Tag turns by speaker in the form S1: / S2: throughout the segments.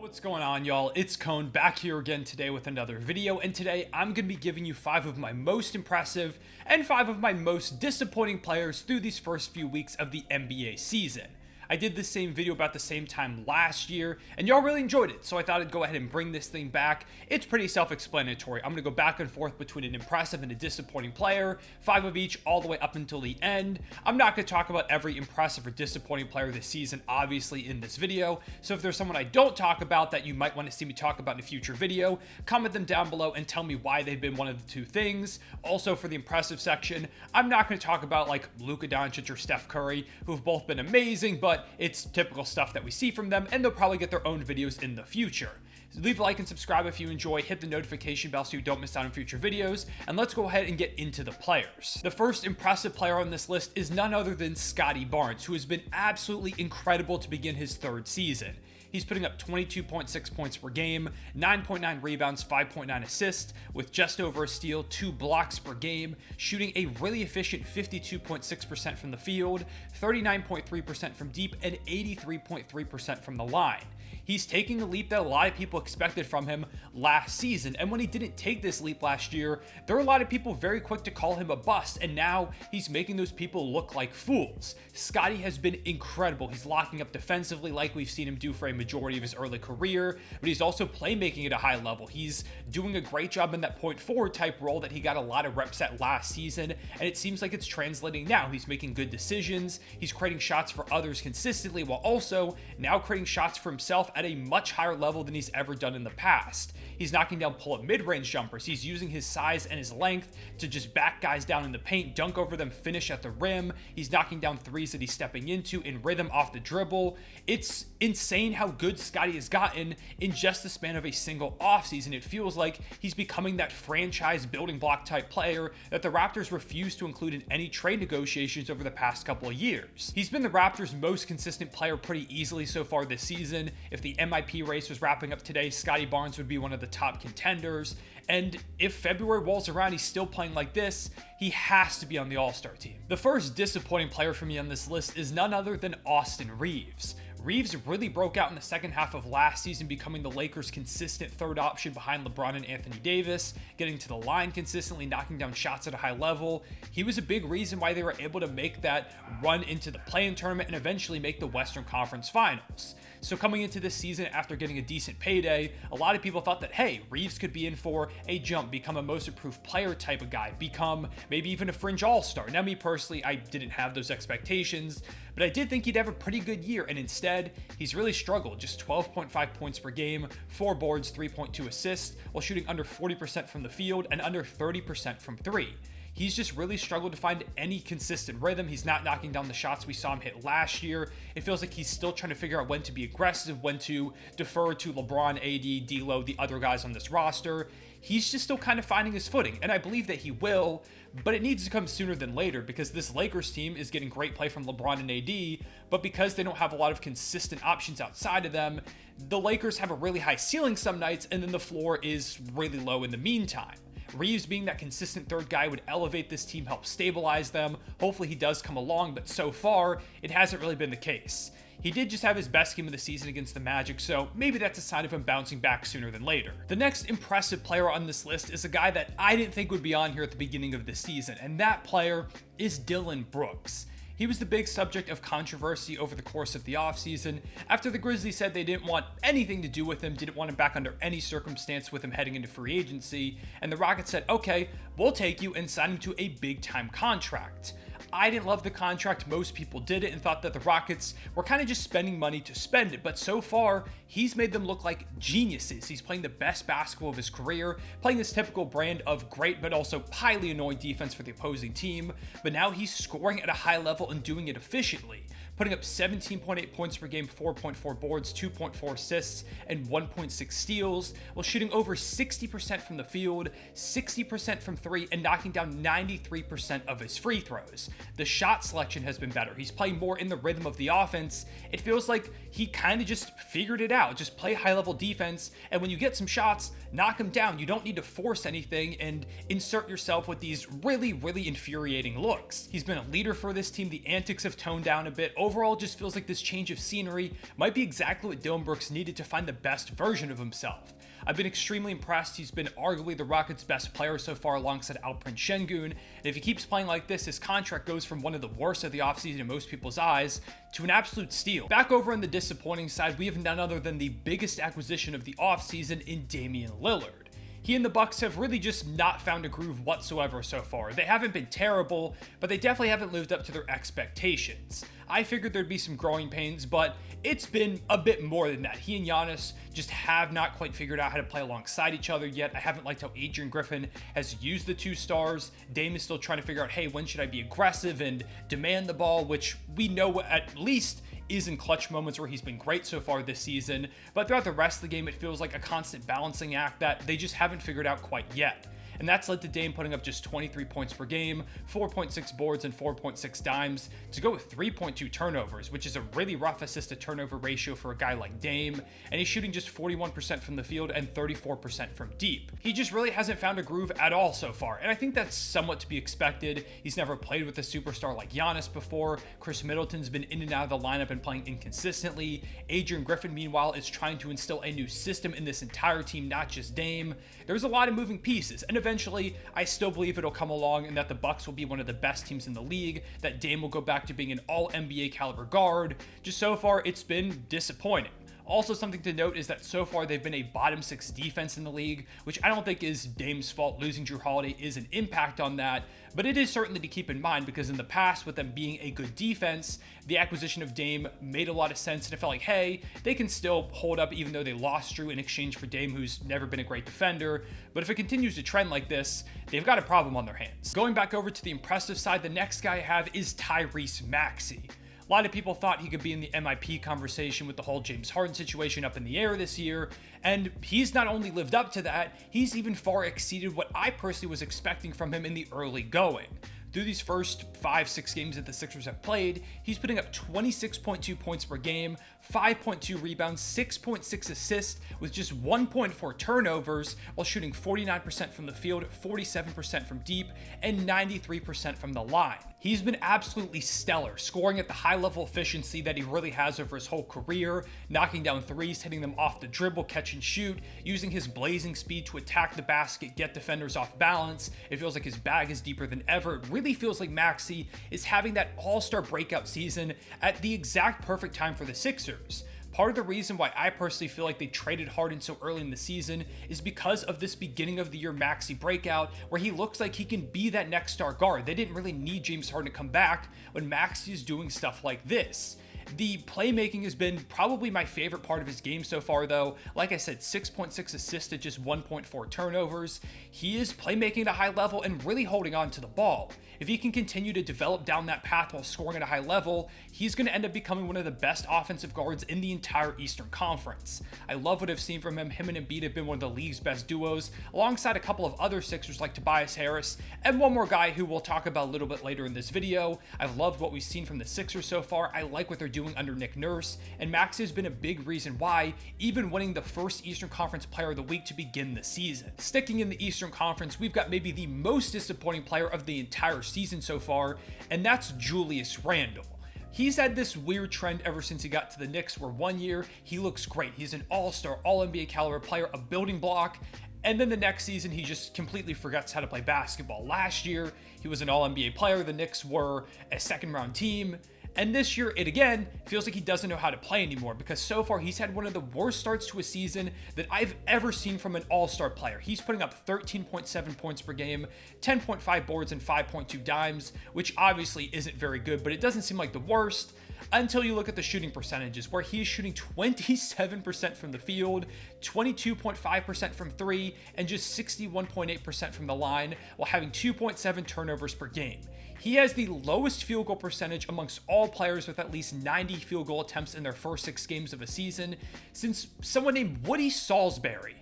S1: What's going on, y'all? It's Cone back here again today with another video, and today I'm going to be giving you 5 of my most impressive and 5 of my most disappointing players through these first few weeks of the NBA season. I did this same video about the same time last year, and y'all really enjoyed it, so I thought I'd go ahead and bring this thing back. It's pretty self-explanatory. I'm going to go back and forth between an impressive and a disappointing player, 5 of each all the way up until the end. I'm not going to talk about every impressive or disappointing player this season, obviously, in this video, so if there's someone I don't talk about that you might want to see me talk about in a future video, comment them down below and tell me why they've been one of the two things. Also, for the impressive section, I'm not going to talk about like Luka Doncic or Steph Curry, who have both been amazing, but it's typical stuff that we see from them, and they'll probably get their own videos in the future. So leave a like and subscribe if you enjoy, hit the notification bell so you don't miss out on future videos, and let's go ahead and get into the players. The first impressive player on this list is none other than Scottie Barnes, who has been absolutely incredible to begin his third season. He's putting up 22.6 points per game, 9.9 rebounds, 5.9 assists, with just over a steal, 2 blocks per game, shooting a really efficient 52.6% from the field, 39.3% from deep, and 83.3% from the line. He's taking the leap that a lot of people expected from him last season, and when he didn't take this leap last year, there were a lot of people very quick to call him a bust, and now he's making those people look like fools. Scottie has been incredible. He's locking up defensively like we've seen him do for a majority of his early career, but he's also playmaking at a high level. He's doing a great job in that point forward type role that he got a lot of reps at last season, and it seems like it's translating now. He's making good decisions, he's creating shots for others consistently, while also now creating shots for himself at a much higher level than he's ever done in the past. He's knocking down pull-up mid-range jumpers. He's using his size and his length to just back guys down in the paint, dunk over them, finish at the rim. He's knocking down threes that he's stepping into in rhythm off the dribble. It's insane how good Scottie has gotten in just the span of a single offseason. It feels like he's becoming that franchise building block type player that the Raptors refused to include in any trade negotiations over the past couple of years. He's been the Raptors' most consistent player pretty easily so far this season. If the MIP race was wrapping up today, Scottie Barnes would be one of the top contenders. And if February rolls around, he's still playing like this, he has to be on the All-Star team. The first disappointing player for me on this list is none other than Austin Reeves. Reeves really broke out in the second half of last season, becoming the Lakers' consistent third option behind LeBron and Anthony Davis, getting to the line consistently, knocking down shots at a high level. He was a big reason why they were able to make that run into the play-in tournament and eventually make the Western Conference Finals. So coming into this season after getting a decent payday, a lot of people thought that, hey, Reeves could be in for a jump, become a most improved player type of guy, become maybe even a fringe all-star. Now, me personally, I didn't have those expectations, but I did think he'd have a pretty good year, and instead, he's really struggled. Just 12.5 points per game, 4 boards, 3.2 assists, while shooting under 40% from the field and under 30% from 3. He's just really struggled to find any consistent rhythm. He's not knocking down the shots we saw him hit last year. It feels like he's still trying to figure out when to be aggressive, when to defer to LeBron, AD, D'Lo, the other guys on this roster. He's just still kind of finding his footing, and I believe that he will, but it needs to come sooner than later because this Lakers team is getting great play from LeBron and AD, but because they don't have a lot of consistent options outside of them, the Lakers have a really high ceiling some nights, and then the floor is really low in the meantime. Reeves being that consistent third guy would elevate this team, help stabilize them. Hopefully he does come along, but so far, it hasn't really been the case. He did just have his best game of the season against the Magic, so maybe that's a sign of him bouncing back sooner than later. The next impressive player on this list is a guy that I didn't think would be on here at the beginning of the season, and that player is Dillon Brooks. He was the big subject of controversy over the course of the offseason after the Grizzlies said they didn't want anything to do with him, didn't want him back under any circumstance with him heading into free agency, and the Rockets said, okay, we'll take you and sign him to a big-time contract. I didn't love the contract. Most people did it and thought that the Rockets were kind of just spending money to spend it. But so far, he's made them look like geniuses. He's playing the best basketball of his career, playing this typical brand of great but also highly annoying defense for the opposing team. But now he's scoring at a high level and doing it efficiently, putting up 17.8 points per game, 4.4 boards, 2.4 assists, and 1.6 steals, while shooting over 60% from the field, 60% from 3, and knocking down 93% of his free throws. The shot selection has been better. He's playing more in the rhythm of the offense. It feels like he kind of just figured it out. Just play high-level defense, and when you get some shots, knock them down. You don't need to force anything and insert yourself with these really, really infuriating looks. He's been a leader for this team. The antics have toned down a bit. overall, it just feels like this change of scenery might be exactly what Dillon Brooks needed to find the best version of himself. I've been extremely impressed. He's been arguably the Rockets' best player so far alongside Oubre and Şengün, and if he keeps playing like this, his contract goes from one of the worst of the offseason in most people's eyes to an absolute steal. Back over on the disappointing side, we have none other than the biggest acquisition of the offseason in Damian Lillard. He and the Bucks have really just not found a groove whatsoever so far. They haven't been terrible, but they definitely haven't lived up to their expectations. I figured there'd be some growing pains, but it's been a bit more than that. He and Giannis just have not quite figured out how to play alongside each other yet. I haven't liked how Adrian Griffin has used the two stars. Dame is still trying to figure out, hey, when should I be aggressive and demand the ball, which we know at least is in clutch moments where he's been great so far this season, but throughout the rest of the game, it feels like a constant balancing act that they just haven't figured out quite yet. And that's led to Dame putting up just 23 points per game, 4.6 boards, and 4.6 dimes to go with 3.2 turnovers, which is a really rough assist to turnover ratio for a guy like Dame, and he's shooting just 41% from the field and 34% from deep. He just really hasn't found a groove at all so far, and I think that's somewhat to be expected. He's never played with a superstar like Giannis before. Chris Middleton's been in and out of the lineup and playing inconsistently. Adrian Griffin, meanwhile, is trying to instill a new system in this entire team, not just Dame. There's a lot of moving pieces, and eventually, I still believe it'll come along and that the Bucks will be one of the best teams in the league, that Dame will go back to being an all-NBA caliber guard. Just so far, it's been disappointing. Also, something to note is that so far they've been a bottom 6 defense in the league, which I don't think is Dame's fault. Losing Jrue Holiday is an impact on that, but it is certainly to keep in mind because in the past, with them being a good defense, the acquisition of Dame made a lot of sense, and it felt like, hey, they can still hold up even though they lost Jrue in exchange for Dame, who's never been a great defender. But if it continues to trend like this, they've got a problem on their hands. Going back over to the impressive side, the next guy I have is Tyrese Maxiell. A lot of people thought he could be in the MIP conversation with the whole James Harden situation up in the air this year, and he's not only lived up to that, he's even far exceeded what I personally was expecting from him in the early going. Through these first 5-6 games that the Sixers have played, he's putting up 26.2 points per game, 5.2 rebounds, 6.6 assists with just 1.4 turnovers while shooting 49% from the field, 47% from deep, and 93% from the line. He's been absolutely stellar, scoring at the high level efficiency that he really has over his whole career, knocking down threes, hitting them off the dribble, catch and shoot, using his blazing speed to attack the basket, get defenders off balance. It feels like his bag is deeper than ever. It really feels like Maxey is having that all-star breakout season at the exact perfect time for the Sixers. Part of the reason why I personally feel like they traded Harden so early in the season is because of this beginning of the year Maxey breakout, where he looks like he can be that next star guard. They didn't really need James Harden to come back when Maxey is doing stuff like this. The playmaking has been probably my favorite part of his game so far, though. Like I said, 6.6 assists to just 1.4 turnovers. He is playmaking at a high level and really holding on to the ball. If he can continue to develop down that path while scoring at a high level, he's going to end up becoming one of the best offensive guards in the entire Eastern Conference. I love what I've seen from him. Him and Embiid have been one of the league's best duos, alongside a couple of other Sixers like Tobias Harris, and one more guy who we'll talk about a little bit later in this video. I've loved what we've seen from the Sixers so far. I like what they're doing under Nick Nurse, and Maxey has been a big reason why, even winning the first Eastern Conference Player of the Week to begin the season. Sticking in the Eastern Conference, we've got maybe the most disappointing player of the entire season so far, and that's Julius Randle. He's had this weird trend ever since he got to the Knicks, where one year he looks great. He's an all-star, all-NBA caliber player, a building block, and then the next season he just completely forgets how to play basketball. Last year, he was an all-NBA player. The Knicks were a second-round team. And this year, it again feels like he doesn't know how to play anymore, because so far he's had one of the worst starts to a season that I've ever seen from an all-star player. He's putting up 13.7 points per game, 10.5 boards, and 5.2 dimes, which obviously isn't very good, but it doesn't seem like the worst until you look at the shooting percentages, where he is shooting 27% from the field, 22.5% from three, and just 61.8% from the line, while having 2.7 turnovers per game. He has the lowest field goal percentage amongst all players with at least 90 field goal attempts in their first 6 games of a season since someone named Woody Salisbury,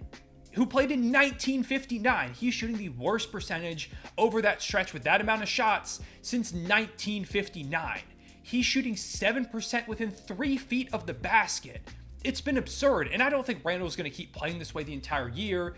S1: who played in 1959. He's shooting the worst percentage over that stretch with that amount of shots since 1959. He's shooting 7% within 3 feet of the basket. It's been absurd, and I don't think Randle's going to keep playing this way the entire year.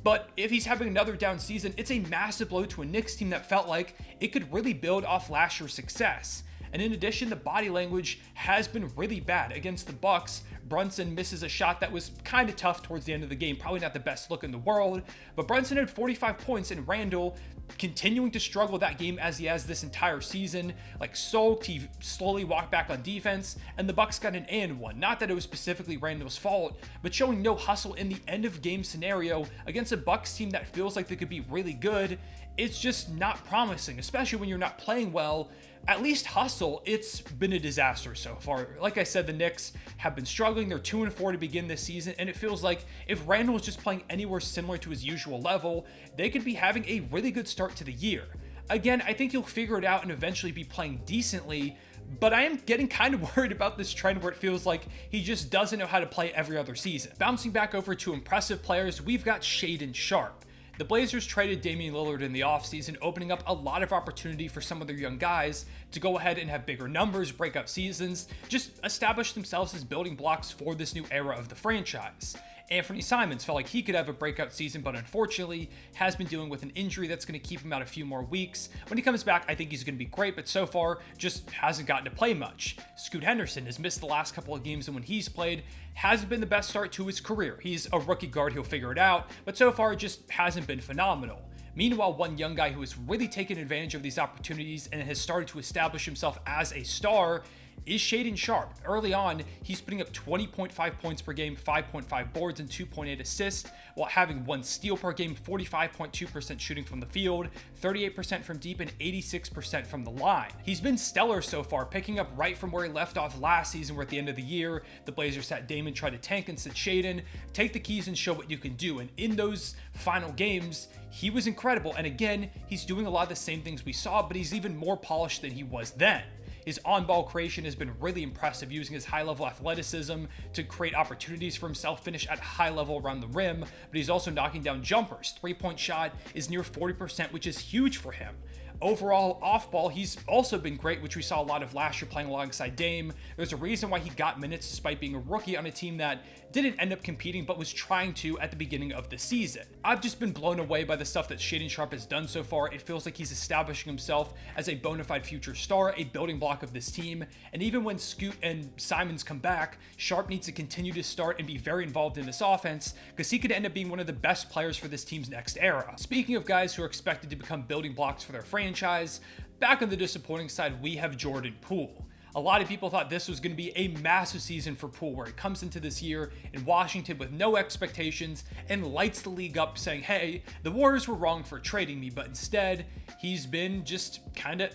S1: But if he's having another down season, it's a massive blow to a Knicks team that felt like it could really build off last year's success. And in addition, the body language has been really bad. Against the Bucks, Brunson misses a shot that was kind of tough towards the end of the game. Probably not the best look in the world, but Brunson had 45 points, and Randle continuing to struggle that game as he has this entire season. Like sulked, he slowly walked back on defense, and the Bucks got an and one. Not that it was specifically Randle's fault, but showing no hustle in the end of game scenario against a Bucks team that feels like they could be really good, it's just not promising, especially when you're not playing well. At least hustle, it's been a disaster so far. Like I said, the Knicks have been struggling. They're 2-4 to begin this season, and it feels like if Randle was just playing anywhere similar to his usual level, they could be having a really good start to the year. Again, I think he'll figure it out and eventually be playing decently, but I am getting kind of worried about this trend where it feels like he just doesn't know how to play every other season. Bouncing back over to impressive players, we've got Shaden Sharp. The Blazers traded Damian Lillard in the offseason, opening up a lot of opportunity for some of their young guys to go ahead and have bigger numbers, breakout seasons, just establish themselves as building blocks for this new era of the franchise. Anthony Simons felt like he could have a breakout season, but unfortunately has been dealing with an injury that's going to keep him out a few more weeks. When he comes back, I think he's going to be great, but so far just hasn't gotten to play much. Scoot Henderson has missed the last couple of games, and when he's played, hasn't been the best start to his career. He's a rookie guard, he'll figure it out, but so far it just hasn't been phenomenal. Meanwhile, one young guy who has really taken advantage of these opportunities and has started to establish himself as a star is Shaden Sharp. Early on, he's putting up 20.5 points per game, 5.5 boards, and 2.8 assists, while having 1 steal per game, 45.2% shooting from the field, 38% from deep, and 86% from the line. He's been stellar so far, picking up right from where he left off last season, where at the end of the year, the Blazers sat Damon, tried to tank, and said, Shaden, take the keys and show what you can do. And in those final games, he was incredible. And again, he's doing a lot of the same things we saw, but he's even more polished than he was then. His on-ball creation has been really impressive, using his high-level athleticism to create opportunities for himself, finish at a high level around the rim, but he's also knocking down jumpers. Three-point shot is near 40%, which is huge for him. Overall, off-ball, he's also been great, which we saw a lot of last year playing alongside Dame. There's a reason why he got minutes despite being a rookie on a team that didn't end up competing but was trying to at the beginning of the season. I've just been blown away by the stuff that Shaden Sharp has done so far. It feels like he's establishing himself as a bona fide future star, a building block of this team, and even when Scoot and Simons come back, Sharp needs to continue to start and be very involved in this offense because he could end up being one of the best players for this team's next era. Speaking of guys who are expected to become building blocks for their franchise, back on the disappointing side, we have Jordan Poole. A lot of people thought this was going to be a massive season for Poole, where he comes into this year in Washington with no expectations and lights the league up saying, hey, the Warriors were wrong for trading me, but instead, he's been just kind of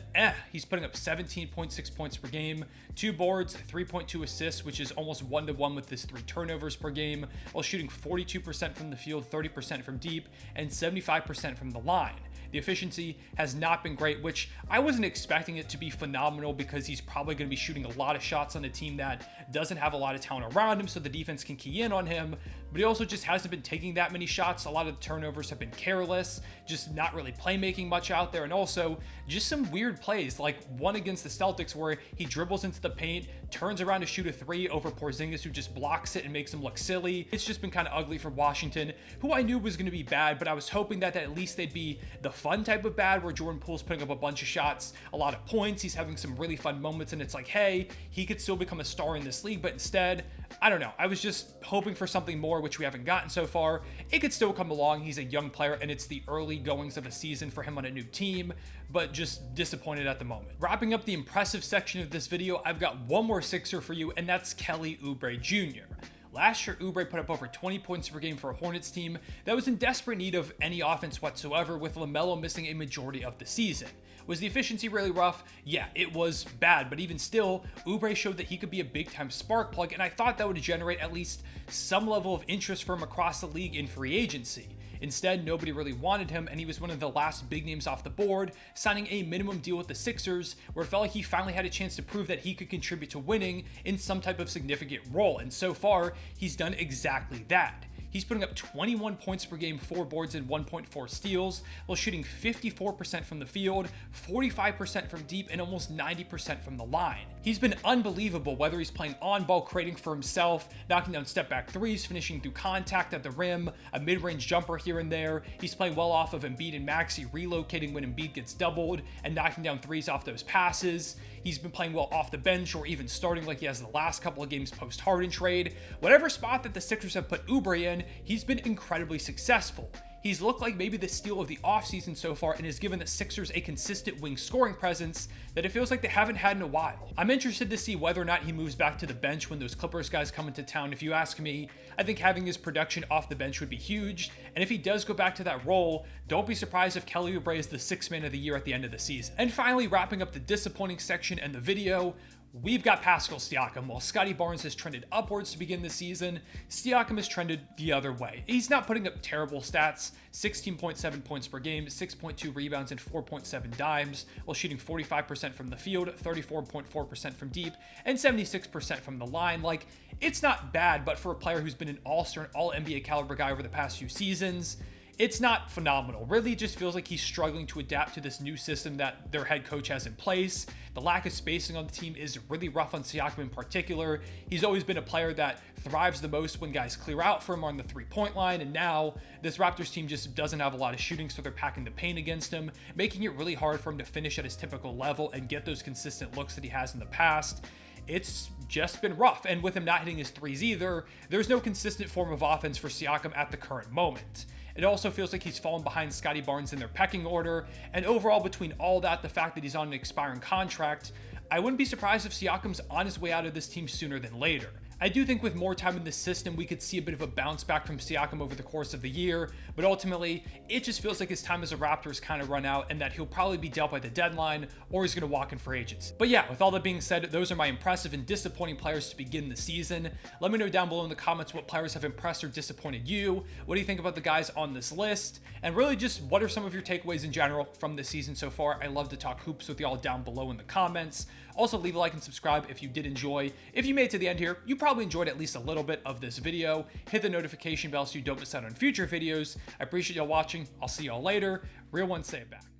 S1: He's putting up 17.6 points per game, 2 boards, 3.2 assists, which is almost 1-to-1 with his 3 turnovers per game, while shooting 42% from the field, 30% from deep, and 75% from the line. The efficiency has not been great, which I wasn't expecting it to be phenomenal because he's probably going to be shooting a lot of shots on a team that doesn't have a lot of talent around him, so the defense can key in on him. But he also just hasn't been taking that many shots. A lot of the turnovers have been careless, just not really playmaking much out there, and also just some weird plays, like one against the Celtics where he dribbles into the paint, turns around to shoot a 3 over Porzingis, who just blocks it and makes him look silly. It's just been kind of ugly for Washington, who I knew was going to be bad, but I was hoping that at least they'd be the fun type of bad, where Jordan Poole's putting up a bunch of shots, a lot of points, he's having some really fun moments, and it's like, hey, he could still become a star in this league. But instead, I don't know, I was just hoping for something more, which we haven't gotten so far. It could still come along. He's a young player, and it's the early goings of a season for him on a new team, but just disappointed at the moment. Wrapping up the impressive section of this video, I've got one more Sixer for you, and that's Kelly Oubre Jr. Last year, Oubre put up over 20 points per game for a Hornets team that was in desperate need of any offense whatsoever, with LaMelo missing a majority of the season. Was the efficiency really rough? Yeah, it was bad, but even still, Oubre showed that he could be a big-time spark plug, and I thought that would generate at least some level of interest from across the league in free agency. Instead, nobody really wanted him, and he was one of the last big names off the board, signing a minimum deal with the Sixers, where it felt like he finally had a chance to prove that he could contribute to winning in some type of significant role, and so far, he's done exactly that. he's putting up 21 points per game, 4 boards, and 1.4 steals, while shooting 54% from the field, 45% from deep, and almost 90% from the line. He's been unbelievable, whether he's playing on ball, creating for himself, knocking down step back threes, finishing through contact at the rim, a mid-range jumper here and there. He's playing well off of Embiid and Maxey, relocating when Embiid gets doubled and knocking down threes off those passes. He's been playing well off the bench or even starting like he has the last couple of games post-Harden trade. Whatever spot that the Sixers have put Oubre in, he's been incredibly successful. He's looked like maybe the steal of the offseason so far and has given the Sixers a consistent wing scoring presence that it feels like they haven't had in a while. I'm interested to see whether or not he moves back to the bench when those Clippers guys come into town. If you ask me, I think having his production off the bench would be huge, and if he does go back to that role, don't be surprised if Kelly Oubre is the 6th man of the year at the end of the season. And finally, wrapping up the disappointing section and the video, we've got Pascal Siakam. While Scotty Barnes has trended upwards to begin the season, Siakam has trended the other way. He's not putting up terrible stats, 16.7 points per game, 6.2 rebounds, and 4.7 dimes, while shooting 45% from the field, 34.4% from deep, and 76% from the line. Like, it's not bad, but for a player who's been an all-star and all-NBA caliber guy over the past few seasons, it's not phenomenal. Really, it just feels like he's struggling to adapt to this new system that their head coach has in place. The lack of spacing on the team is really rough on Siakam in particular. He's always been a player that thrives the most when guys clear out for him on the three-point line, and now this Raptors team just doesn't have a lot of shooting, so they're packing the paint against him, making it really hard for him to finish at his typical level and get those consistent looks that he has in the past. It's just been rough, and with him not hitting his threes either, there's no consistent form of offense for Siakam at the current moment. It also feels like he's fallen behind Scottie Barnes in their pecking order, and overall between all that, the fact that he's on an expiring contract, I wouldn't be surprised if Siakam's on his way out of this team sooner than later. I do think with more time in the system, we could see a bit of a bounce back from Siakam over the course of the year, but ultimately, it just feels like his time as a Raptor is kind of run out and that he'll probably be dealt by the deadline or he's going to walk in for agents. But yeah, with all that being said, those are my impressive and disappointing players to begin the season. Let me know down below in the comments what players have impressed or disappointed you. What do you think about the guys on this list? And really just what are some of your takeaways in general from this season so far? I love to talk hoops with y'all down below in the comments. Also, leave a like and subscribe if you did enjoy. If you made it to the end here, you probably enjoyed at least a little bit of this video. Hit the notification bell so you don't miss out on future videos. I appreciate y'all watching. I'll see y'all later. Real one, say it back.